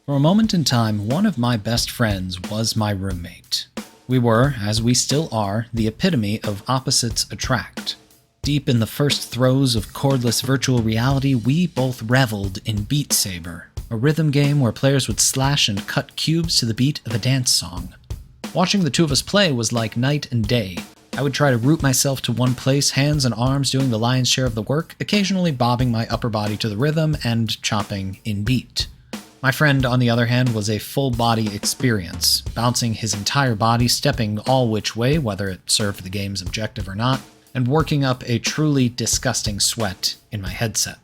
For a moment in time, one of my best friends was my roommate. We were, as we still are, the epitome of opposites attract. Deep in the first throes of cordless virtual reality, we both reveled in Beat Saber, a rhythm game where players would slash and cut cubes to the beat of a dance song. Watching the two of us play was like night and day. I would try to root myself to one place, hands and arms doing the lion's share of the work, occasionally bobbing my upper body to the rhythm and chopping in beat. My friend, on the other hand, was a full-body experience, bouncing his entire body, stepping all which way, whether it served the game's objective or not, and working up a truly disgusting sweat in my headset.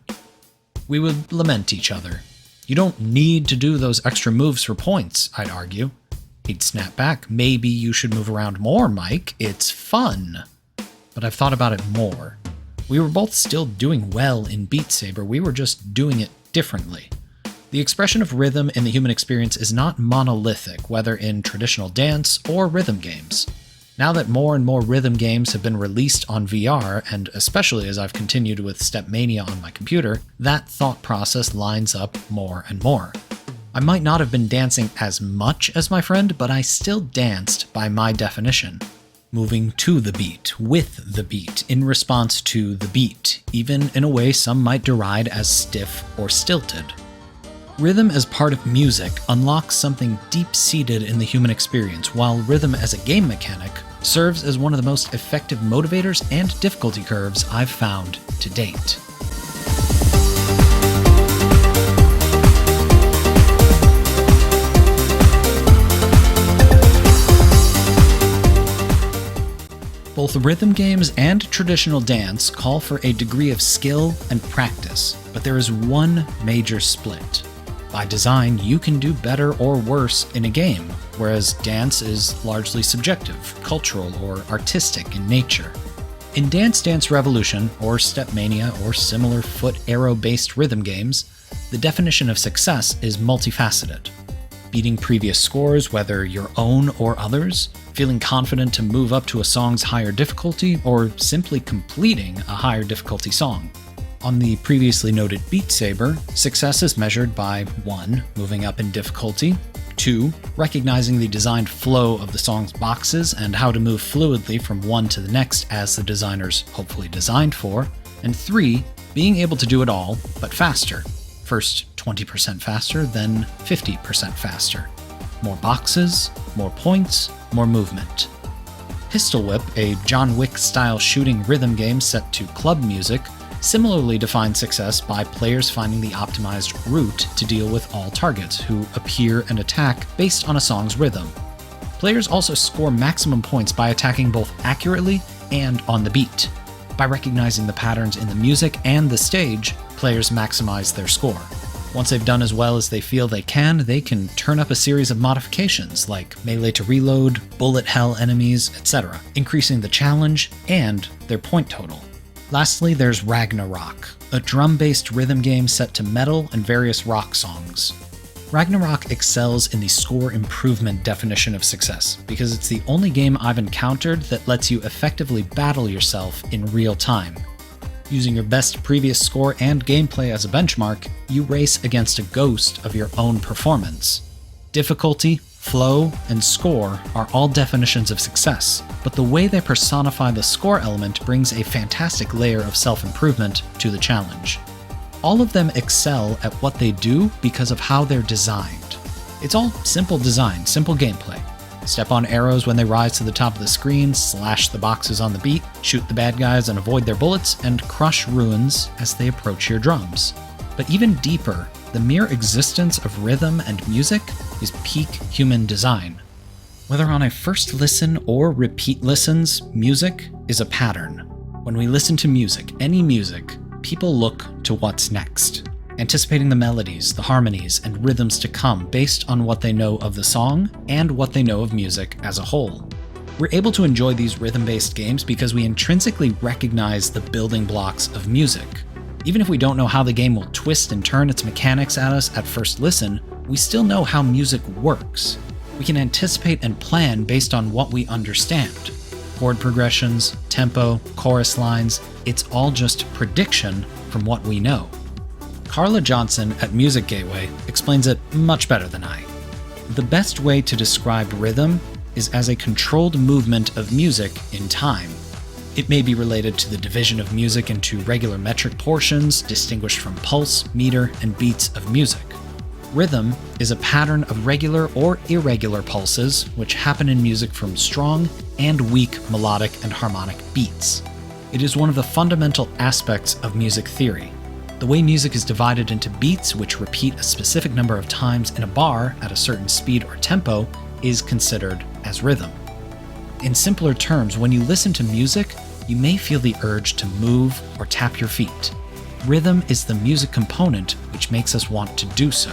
We would lament each other. "You don't need to do those extra moves for points," I'd argue. He'd snap back, "Maybe you should move around more, Mike. It's fun." But I've thought about it more. We were both still doing well in Beat Saber, we were just doing it differently. The expression of rhythm in the human experience is not monolithic, whether in traditional dance or rhythm games. Now that more and more rhythm games have been released on VR, and especially as I've continued with Stepmania on my computer, that thought process lines up more and more. I might not have been dancing as much as my friend, but I still danced by my definition. Moving to the beat, with the beat, in response to the beat, even in a way some might deride as stiff or stilted. Rhythm as part of music unlocks something deep-seated in the human experience, while rhythm as a game mechanic serves as one of the most effective motivators and difficulty curves I've found to date. Both rhythm games and traditional dance call for a degree of skill and practice, but there is one major split. By design, you can do better or worse in a game, whereas dance is largely subjective, cultural, or artistic in nature. In Dance Dance Revolution, or Stepmania, or similar foot arrow-based rhythm games, the definition of success is multifaceted. Beating previous scores, whether your own or others, feeling confident to move up to a song's higher difficulty, or simply completing a higher difficulty song. On the previously noted Beat Saber, success is measured by 1. Moving up in difficulty, 2. Recognizing the designed flow of the song's boxes and how to move fluidly from one to the next as the designers hopefully designed for, and 3. Being able to do it all, but faster. First 20% faster, then 50% faster. More boxes, more points, more movement. Pistol Whip, a John Wick-style shooting rhythm game set to club music, similarly defines success by players finding the optimized route to deal with all targets who appear and attack based on a song's rhythm. Players also score maximum points by attacking both accurately and on the beat. By recognizing the patterns in the music and the stage, players maximize their score. Once they've done as well as they feel they can turn up a series of modifications like melee to reload, bullet hell enemies, etc., increasing the challenge and their point total. Lastly, there's Ragnarok, a drum-based rhythm game set to metal and various rock songs. Ragnarok excels in the score improvement definition of success, because it's the only game I've encountered that lets you effectively battle yourself in real time. Using your best previous score and gameplay as a benchmark, you race against a ghost of your own performance. Difficulty, flow, and score are all definitions of success, but the way they personify the score element brings a fantastic layer of self-improvement to the challenge. All of them excel at what they do because of how they're designed. It's all simple design, simple gameplay. Step on arrows when they rise to the top of the screen, slash the boxes on the beat, shoot the bad guys and avoid their bullets, and crush ruins as they approach your drums. But even deeper, the mere existence of rhythm and music is peak human design. Whether on a first listen or repeat listens, music is a pattern. When we listen to music, any music, people look to what's next, anticipating the melodies, the harmonies, and rhythms to come based on what they know of the song and what they know of music as a whole. We're able to enjoy these rhythm-based games because we intrinsically recognize the building blocks of music. Even if we don't know how the game will twist and turn its mechanics at us at first listen, we still know how music works. We can anticipate and plan based on what we understand. Chord progressions, tempo, chorus lines, it's all just prediction from what we know. Carla Johnson at Music Gateway explains it much better than I. The best way to describe rhythm is as a controlled movement of music in time. It may be related to the division of music into regular metric portions, distinguished from pulse, meter, and beats of music. Rhythm is a pattern of regular or irregular pulses which happen in music from strong and weak melodic and harmonic beats. It is one of the fundamental aspects of music theory. The way music is divided into beats which repeat a specific number of times in a bar at a certain speed or tempo is considered as rhythm. In simpler terms, when you listen to music, you may feel the urge to move or tap your feet. Rhythm is the music component which makes us want to do so.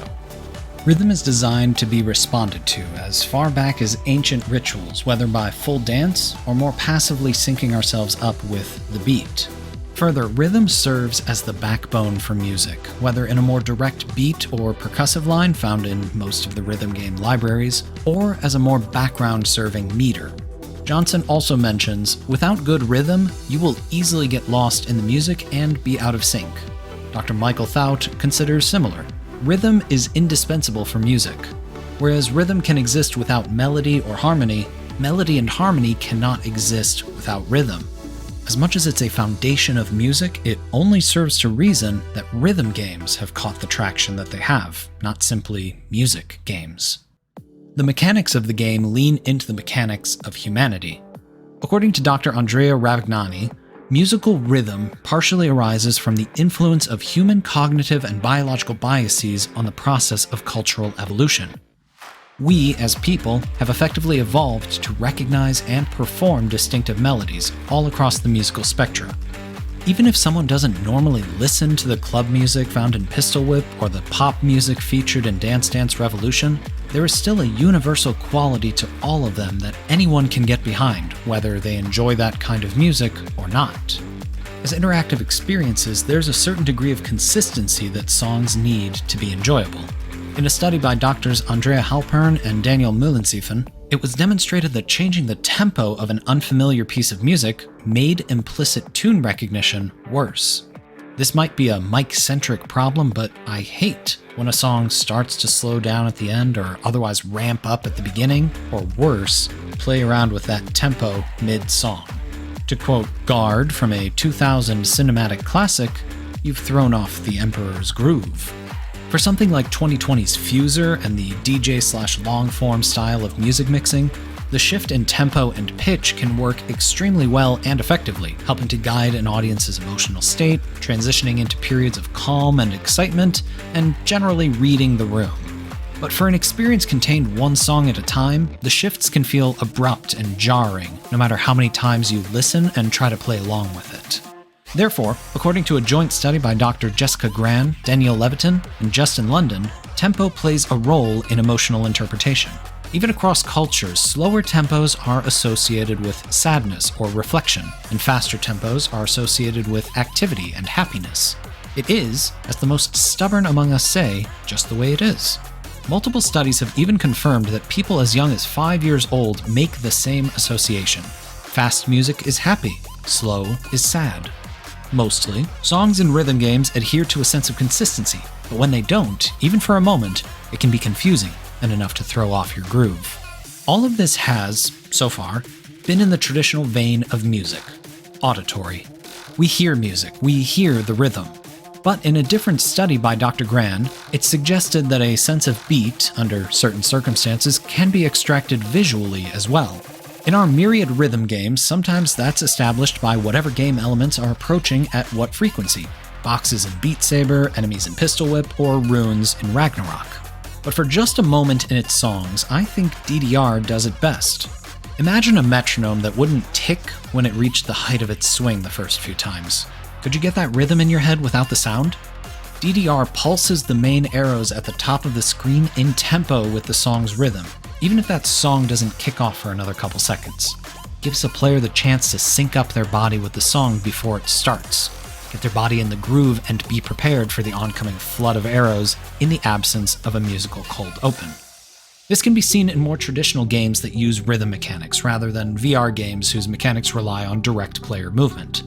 Rhythm is designed to be responded to as far back as ancient rituals, whether by full dance or more passively syncing ourselves up with the beat. Further, rhythm serves as the backbone for music, whether in a more direct beat or percussive line found in most of the rhythm game libraries, or as a more background-serving meter. Johnson also mentions, without good rhythm, you will easily get lost in the music and be out of sync. Dr. Michael Thout considers similar. Rhythm is indispensable for music. Whereas rhythm can exist without melody or harmony, melody and harmony cannot exist without rhythm. As much as it's a foundation of music, it only serves to reason that rhythm games have caught the traction that they have, not simply music games. The mechanics of the game lean into the mechanics of humanity. According to Dr. Andrea Ravignani, musical rhythm partially arises from the influence of human cognitive and biological biases on the process of cultural evolution. We, as people, have effectively evolved to recognize and perform distinctive melodies all across the musical spectrum. Even if someone doesn't normally listen to the club music found in Pistol Whip or the pop music featured in Dance Dance Revolution, there is still a universal quality to all of them that anyone can get behind, whether they enjoy that kind of music or not. As interactive experiences, there's a certain degree of consistency that songs need to be enjoyable. In a study by Drs. Andrea Halpern and Daniel Müllensiefen, it was demonstrated that changing the tempo of an unfamiliar piece of music made implicit tune recognition worse. This might be a mic-centric problem, but I hate when a song starts to slow down at the end or otherwise ramp up at the beginning, or worse, play around with that tempo mid-song. To quote Guard from a 2000 cinematic classic, "You've thrown off the Emperor's groove." For something like 2020's Fuser and the DJ/long-form style of music mixing, the shift in tempo and pitch can work extremely well and effectively, helping to guide an audience's emotional state, transitioning into periods of calm and excitement, and generally reading the room. But for an experience contained one song at a time, the shifts can feel abrupt and jarring, no matter how many times you listen and try to play along with it. Therefore, according to a joint study by Dr. Jessica Gran, Danielle Levitin, and Justin London, tempo plays a role in emotional interpretation. Even across cultures, slower tempos are associated with sadness or reflection, and faster tempos are associated with activity and happiness. It is, as the most stubborn among us say, just the way it is. Multiple studies have even confirmed that people as young as 5 years old make the same association. Fast music is happy, slow is sad. Mostly, songs in rhythm games adhere to a sense of consistency, but when they don't, even for a moment, it can be confusing and enough to throw off your groove. All of this has, so far, been in the traditional vein of music, auditory. We hear music, we hear the rhythm. But in a different study by Dr. Gran, it suggested that a sense of beat, under certain circumstances, can be extracted visually as well. In our myriad rhythm games, sometimes that's established by whatever game elements are approaching at what frequency. Boxes in Beat Saber, enemies in Pistol Whip, or runes in Ragnarok. But for just a moment in its songs, I think DDR does it best. Imagine a metronome that wouldn't tick when it reached the height of its swing the first few times. Could you get that rhythm in your head without the sound? DDR pulses the main arrows at the top of the screen in tempo with the song's rhythm, even if that song doesn't kick off for another couple seconds. It gives a player the chance to sync up their body with the song before it starts, get their body in the groove, and be prepared for the oncoming flood of arrows in the absence of a musical cold open. This can be seen in more traditional games that use rhythm mechanics rather than VR games whose mechanics rely on direct player movement.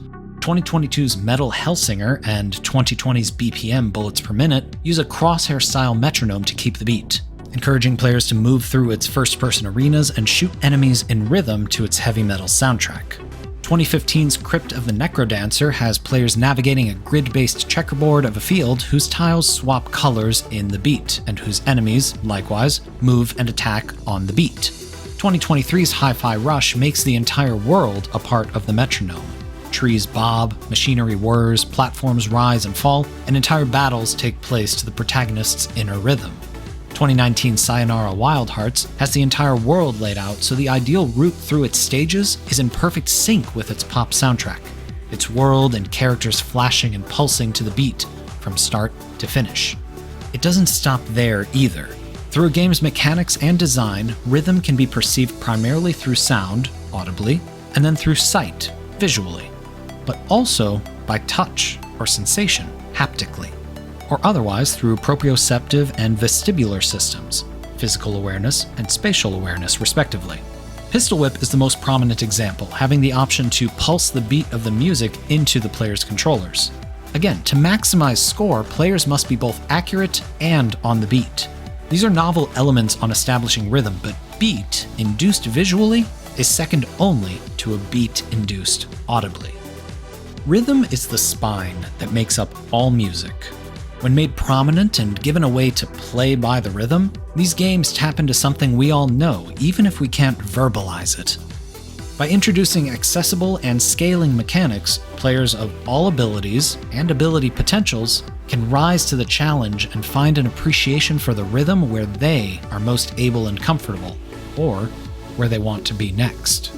2022's Metal Hellsinger and 2020's BPM Bullets Per Minute use a crosshair-style metronome to keep the beat, encouraging players to move through its first-person arenas and shoot enemies in rhythm to its heavy metal soundtrack. 2015's Crypt of the Necrodancer has players navigating a grid-based checkerboard of a field whose tiles swap colors in the beat, and whose enemies, likewise, move and attack on the beat. 2023's Hi-Fi Rush makes the entire world a part of the metronome. Trees bob, machinery whirs, platforms rise and fall, and entire battles take place to the protagonist's inner rhythm. 2019's Sayonara Wild Hearts has the entire world laid out so the ideal route through its stages is in perfect sync with its pop soundtrack, its world and characters flashing and pulsing to the beat from start to finish. It doesn't stop there either. Through a game's mechanics and design, rhythm can be perceived primarily through sound, audibly, and then through sight, visually, but also by touch or sensation, haptically, or otherwise through proprioceptive and vestibular systems, physical awareness and spatial awareness, respectively. Pistol Whip is the most prominent example, having the option to pulse the beat of the music into the player's controllers. Again, to maximize score, players must be both accurate and on the beat. These are novel elements on establishing rhythm, but beat, induced visually, is second only to a beat induced audibly. Rhythm is the spine that makes up all music. When made prominent and given a way to play by the rhythm, these games tap into something we all know, even if we can't verbalize it. By introducing accessible and scaling mechanics, players of all abilities and ability potentials can rise to the challenge and find an appreciation for the rhythm where they are most able and comfortable, or where they want to be next.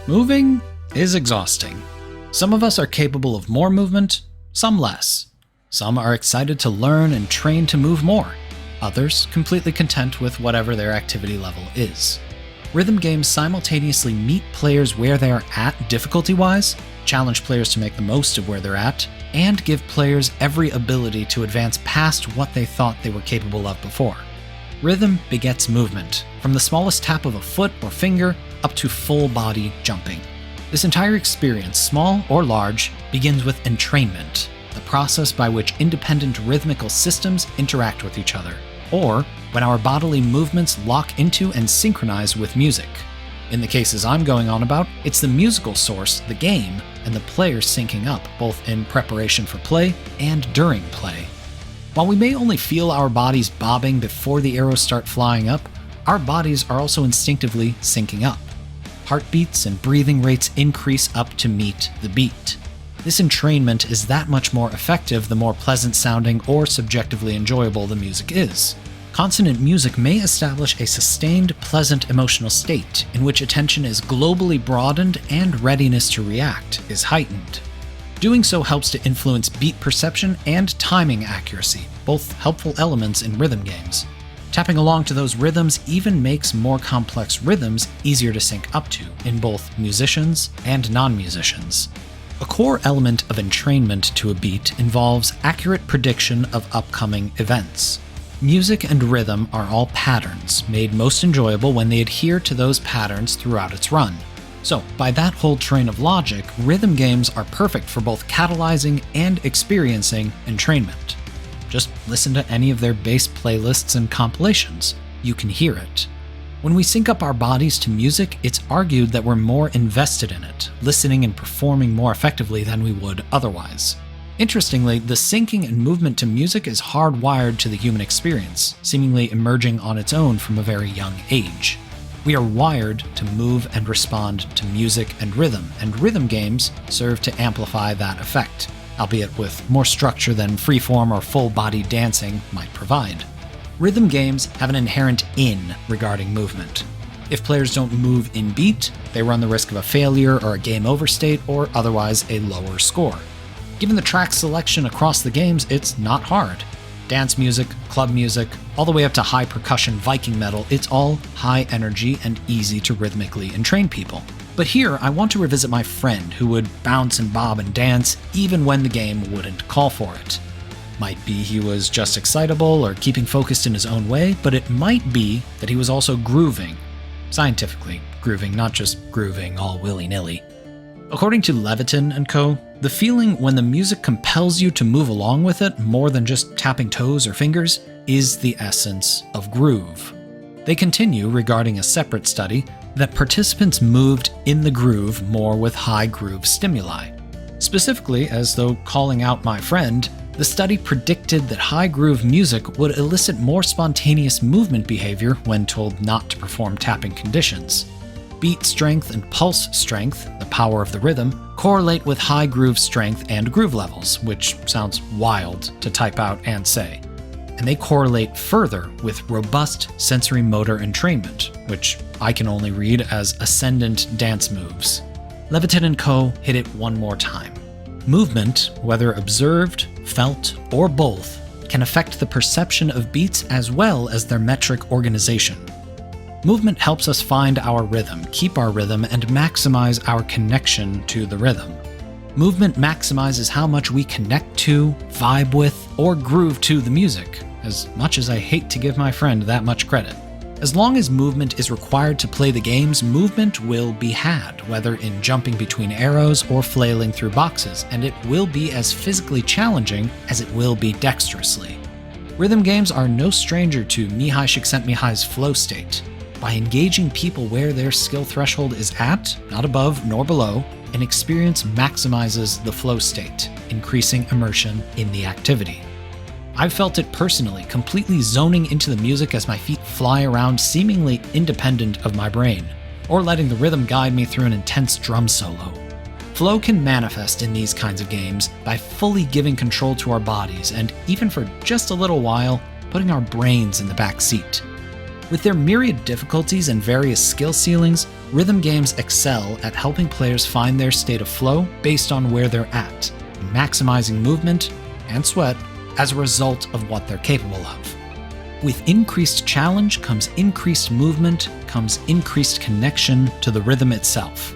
Moving is exhausting. Some of us are capable of more movement, some less. Some are excited to learn and train to move more. Others completely content with whatever their activity level is. Rhythm games simultaneously meet players where they are at difficulty-wise, challenge players to make the most of where they're at, and give players every ability to advance past what they thought they were capable of before. Rhythm begets movement, from the smallest tap of a foot or finger up to full-body jumping. This entire experience, small or large, begins with entrainment, the process by which independent rhythmical systems interact with each other, or when our bodily movements lock into and synchronize with music. In the cases I'm going on about, it's the musical source, the game, and the player syncing up, both in preparation for play and during play. While we may only feel our bodies bobbing before the arrows start flying up, our bodies are also instinctively syncing up. Heartbeats and breathing rates increase up to meet the beat. This entrainment is that much more effective the more pleasant sounding or subjectively enjoyable the music is. Consonant music may establish a sustained, pleasant emotional state in which attention is globally broadened and readiness to react is heightened. Doing so helps to influence beat perception and timing accuracy, both helpful elements in rhythm games. Tapping along to those rhythms even makes more complex rhythms easier to sync up to in both musicians and non-musicians. A core element of entrainment to a beat involves accurate prediction of upcoming events. Music and rhythm are all patterns, made most enjoyable when they adhere to those patterns throughout its run. So, by that whole train of logic, rhythm games are perfect for both catalyzing and experiencing entrainment. Just listen to any of their bass playlists and compilations. You can hear it. When we sync up our bodies to music, it's argued that we're more invested in it, listening and performing more effectively than we would otherwise. Interestingly, the syncing and movement to music is hardwired to the human experience, seemingly emerging on its own from a very young age. We are wired to move and respond to music and rhythm games serve to amplify that effect, albeit with more structure than freeform or full-body dancing might provide. Rhythm games have an inherent in regarding movement. If players don't move in beat, they run the risk of a failure or a game over state or otherwise a lower score. Given the track selection across the games, it's not hard. Dance music, club music, all the way up to high percussion Viking metal, it's all high energy and easy to rhythmically entrain people. But here, I want to revisit my friend who would bounce and bob and dance even when the game wouldn't call for it. Might be he was just excitable or keeping focused in his own way, but it might be that he was also grooving. Scientifically, grooving, not just grooving all willy-nilly. According to Levitin and Co., the feeling when the music compels you to move along with it more than just tapping toes or fingers is the essence of groove. They continue regarding a separate study that participants moved in the groove more with high groove stimuli. Specifically, as though calling out my friend, the study predicted that high groove music would elicit more spontaneous movement behavior when told not to perform tapping conditions. Beat strength and pulse strength, the power of the rhythm, correlate with high groove strength and groove levels, which sounds wild to type out and say. And they correlate further with robust sensory motor entrainment, which I can only read as ascendant dance moves. Levitin and Co. hit it one more time. Movement, whether observed, felt, or both, can affect the perception of beats as well as their metric organization. Movement helps us find our rhythm, keep our rhythm, and maximize our connection to the rhythm. Movement maximizes how much we connect to, vibe with, or groove to the music, as much as I hate to give my friend that much credit. As long as movement is required to play the games, movement will be had, whether in jumping between arrows or flailing through boxes, and it will be as physically challenging as it will be dexterously. Rhythm games are no stranger to Mihai Csikszentmihalyi's flow state. By engaging people where their skill threshold is at, not above nor below, an experience maximizes the flow state, increasing immersion in the activity. I've felt it personally, completely zoning into the music as my feet fly around seemingly independent of my brain, or letting the rhythm guide me through an intense drum solo. Flow can manifest in these kinds of games by fully giving control to our bodies and, even for just a little while, putting our brains in the back seat. With their myriad difficulties and various skill ceilings, rhythm games excel at helping players find their state of flow based on where they're at, and maximizing movement and sweat as a result of what they're capable of. With increased challenge comes increased movement, comes increased connection to the rhythm itself.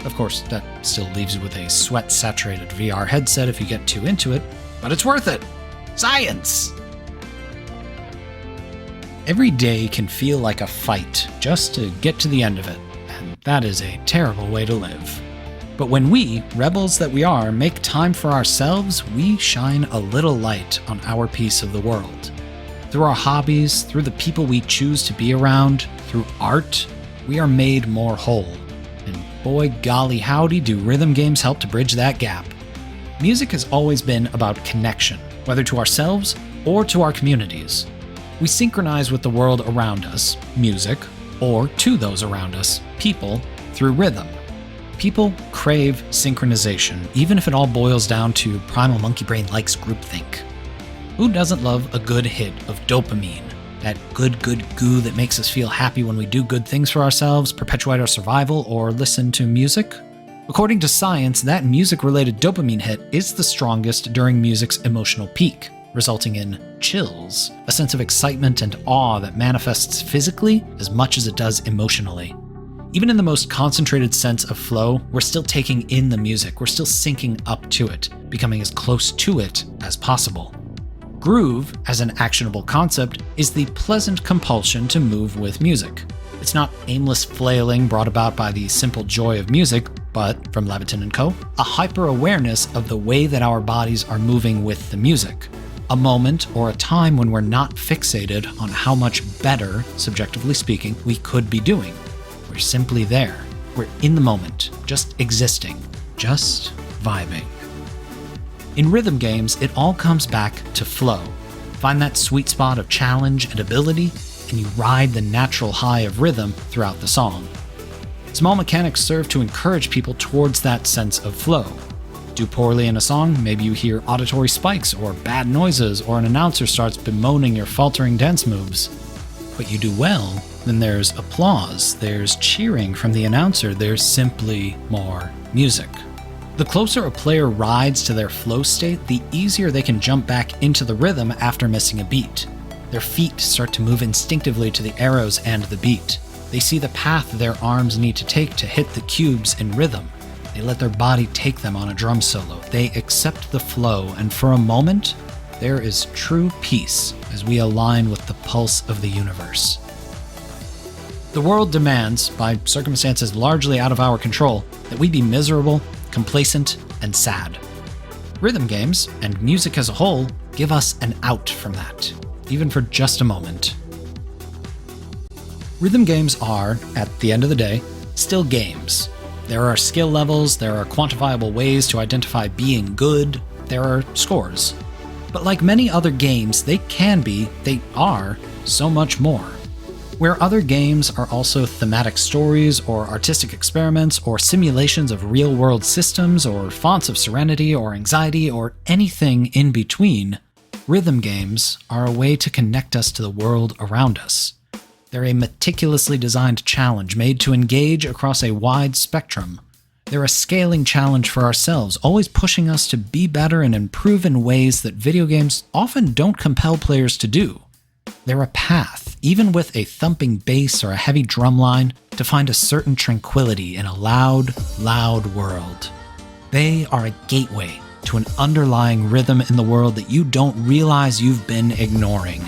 Of course, that still leaves you with a sweat-saturated VR headset if you get too into it, but it's worth it! Science! Every day can feel like a fight just to get to the end of it, and that is a terrible way to live. But when we, rebels that we are, make time for ourselves, we shine a little light on our piece of the world. Through our hobbies, through the people we choose to be around, through art, we are made more whole. And boy golly howdy do rhythm games help to bridge that gap. Music has always been about connection, whether to ourselves or to our communities. We synchronize with the world around us, music, or to those around us, people, through rhythm. People crave synchronization, even if it all boils down to primal monkey brain likes groupthink. Who doesn't love a good hit of dopamine? That good goo that makes us feel happy when we do good things for ourselves, perpetuate our survival, or listen to music? According to science, that music-related dopamine hit is the strongest during music's emotional peak, resulting in chills, a sense of excitement and awe that manifests physically as much as it does emotionally. Even in the most concentrated sense of flow, we're still taking in the music, we're still syncing up to it, becoming as close to it as possible. Groove, as an actionable concept, is the pleasant compulsion to move with music. It's not aimless flailing brought about by the simple joy of music, but, from Levitin and Co., a hyper-awareness of the way that our bodies are moving with the music. A moment or a time when we're not fixated on how much better, subjectively speaking, we could be doing. We're simply there. We're in the moment, just existing, just vibing. In rhythm games, it all comes back to flow. Find that sweet spot of challenge and ability, and you ride the natural high of rhythm throughout the song. Small mechanics serve to encourage people towards that sense of flow. Do poorly in a song, maybe you hear auditory spikes or bad noises, or an announcer starts bemoaning your faltering dance moves. But you do well, then there's applause, there's cheering from the announcer, there's simply more music. The closer a player rides to their flow state, the easier they can jump back into the rhythm after missing a beat. Their feet start to move instinctively to the arrows and the beat. They see the path their arms need to take to hit the cubes in rhythm. They let their body take them on a drum solo. They accept the flow, and for a moment, there is true peace as we align with the pulse of the universe. The world demands, by circumstances largely out of our control, that we be miserable, complacent, and sad. Rhythm games, and music as a whole, give us an out from that, even for just a moment. Rhythm games are, at the end of the day, still games. There are skill levels, there are quantifiable ways to identify being good, there are scores. But like many other games, they are, so much more. Where other games are also thematic stories or artistic experiments or simulations of real-world systems or fonts of serenity or anxiety or anything in between, rhythm games are a way to connect us to the world around us. They're a meticulously designed challenge made to engage across a wide spectrum. They're a scaling challenge for ourselves, always pushing us to be better and improve in ways that video games often don't compel players to do. They're a path, even with a thumping bass or a heavy drumline, to find a certain tranquility in a loud, loud world. They are a gateway to an underlying rhythm in the world that you don't realize you've been ignoring.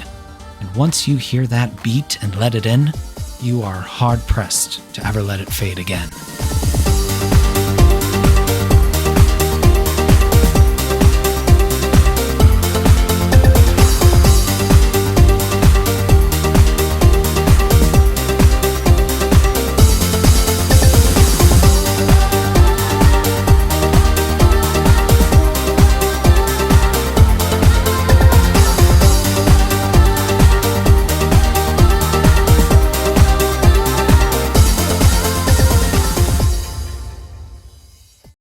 And once you hear that beat and let it in, you are hard-pressed to ever let it fade again.